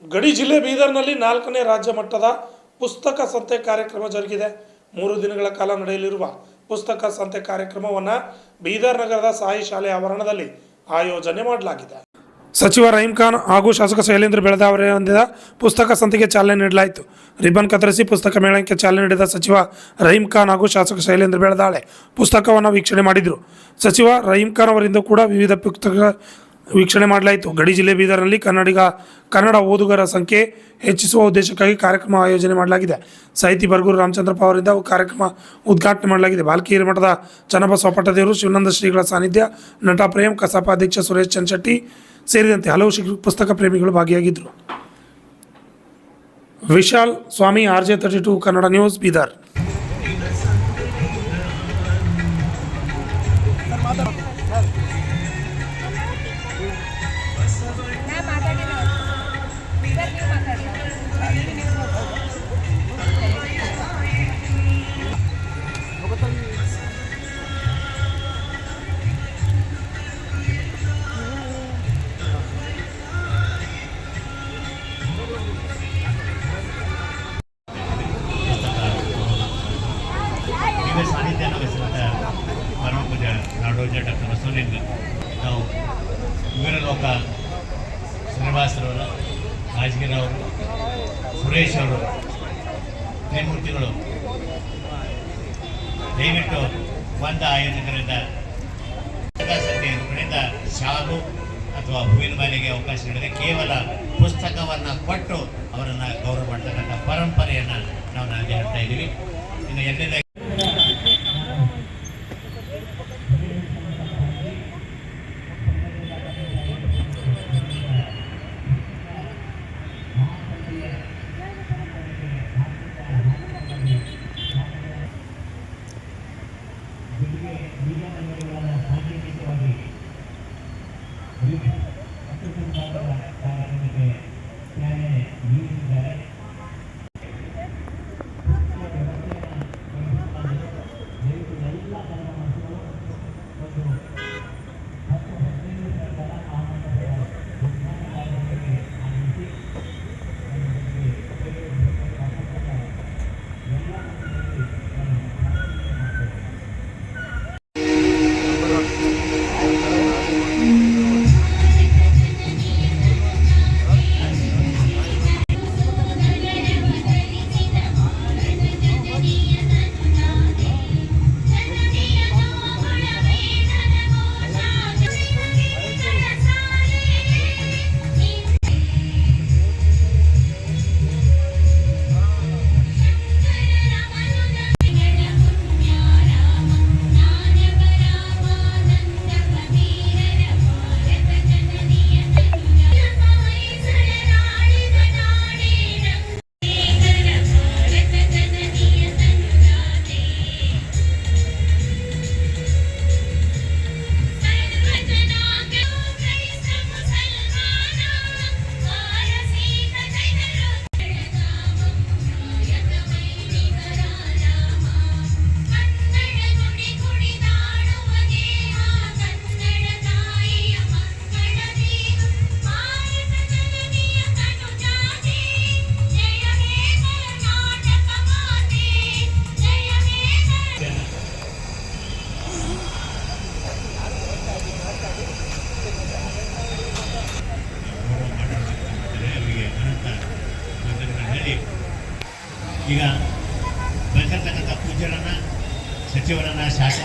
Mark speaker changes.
Speaker 1: ಗಡಿ ಜಿಲ್ಲೆ ಬೀದರ್ನಲ್ಲಿ 4ನೇ ರಾಜ್ಯ ಮಟ್ಟದ ಪುಸ್ತಕ ಸಂತೆ ಕಾರ್ಯಕ್ರಮ ಜರುಗಿದೆ. 3 ದಿನಗಳ ಕಾಲ ನಡೆಯಲಿರುವ ಪುಸ್ತಕ ಸಂತೆ ಕಾರ್ಯಕ್ರಮವನ್ನು ಬೀದರ್ ನಗರದ ಸಾಯಿ ಶಾಲೆ ಆವರಣದಲ್ಲಿ ಆಯೋಜನೆ ಮಾಡಲಾಗಿದೆ. ಸಚಿವ ರಹೀಂ ಖಾನ್ ಹಾಗೂ ಶಾಸಕ ಶೈಲೇಂದ್ರ ಬೆಳದಾವರೆ ಹೊಂದಿದ ಪುಸ್ತಕ ಸಂತೆಗೆ ಚಾಲನೆ ನೀಡಲಾಯಿತು. ರಿಬ್ಬನ್ ಕತ್ತರಿಸಿ ಪುಸ್ತಕ ಮೇಳಕ್ಕೆ ಚಾಲನೆ ನೀಡಿದ ಸಚಿವ ರಹೀಂ ಖಾನ್ ಹಾಗೂ ಶಾಸಕ ಶೈಲೇಂದ್ರ ಬೆಳದಾವರೆ ಪುಸ್ತಕವನ್ನು ವೀಕ್ಷಣೆ ಮಾಡಿದರು. ಸಚಿವ ರಹೀಂ ಖಾನ್ ಅವರಿಂದ ಕೂಡ ವಿವಿಧ ಪುಸ್ತಕ ವೀಕ್ಷಣೆ ಮಾಡಲಾಯಿತು. ಗಡಿ ಜಿಲ್ಲೆ ಬೀದರ್ನಲ್ಲಿ ಕನ್ನಡ ಓದುಗರ ಸಂಖ್ಯೆ ಹೆಚ್ಚಿಸುವ ಉದ್ದೇಶಕ್ಕಾಗಿ ಕಾರ್ಯಕ್ರಮ ಆಯೋಜನೆ ಮಾಡಲಾಗಿದೆ. ಸಾಹಿತಿ ಬರಗೂರು ರಾಮಚಂದ್ರಪ್ಪ ಅವರಿಂದ ಕಾರ್ಯಕ್ರಮ ಉದ್ಘಾಟನೆ ಮಾಡಲಾಗಿದೆ. ಬಾಲ್ಕಿ ಹಿರೇಮಠದ ಚನ್ನಬಸವ ಪಟ್ಟದೇವರು, ಶಿವಾನಂದ ಶ್ರೀಗಳ ಸಾನ್ನಿಧ್ಯ, ನಟ ಪ್ರೇಮ್, ಕಸಾಪ ಅಧ್ಯಕ್ಷ ಸುರೇಶ್ ಚನ್ಶೆಟ್ಟಿ ಸೇರಿದಂತೆ ಹಲವು ಪುಸ್ತಕ ಪ್ರೇಮಿಗಳು ಭಾಗಿಯಾಗಿದ್ದರು. ವಿಶಾಲ್ ಸ್ವಾಮಿ, RJ32 ಕನ್ನಡ ನ್ಯೂಸ್, ಬೀದರ್.
Speaker 2: ಸಾನ್ನಿಧ್ಯ ವಹಿಸಿದ ಪರಮ ಪೂಜ್ಯ ನಾಡೋಜ ಡಾಕ್ಟರ್ ಬಸವಲಿಂಗ, ನಾವು ವೀರಲೋಕ ಶ್ರೀನಿವಾಸರವರು, ರಾಜಗಿರವರು, ಸುರೇಶ್ ಅವರು, ತ್ರಿಮೂರ್ತಿಗಳು ದಯವಿಟ್ಟು ಬಂದ ಆಯೋಜಕರಿಂದ ಕಡೆಯಿಂದ ಶಾಲು ಅಥವಾ ಹೂವಿನ ಮಾಲೆಗೆ ಅವಕಾಶ ನೀಡಿದೆ. ಕೇವಲ ಪುಸ್ತಕವನ್ನು ಕೊಟ್ಟು ಅವರನ್ನು ಗೌರವ ಮಾಡ್ತಕ್ಕಂಥ ಪರಂಪರೆಯನ್ನು ನಾವು ನಾಳೆ ಹೇಳ್ತಾ ಇದ್ದೀವಿ. ಇನ್ನು ಎರಡನೇದಾಗಿ ಈಗ ಬಂದಿರತಕ್ಕಂಥ ಪೂಜ್ಯರನ್ನ, ಸಚಿವರನ್ನ, ಶಾಸಕರನ್ನ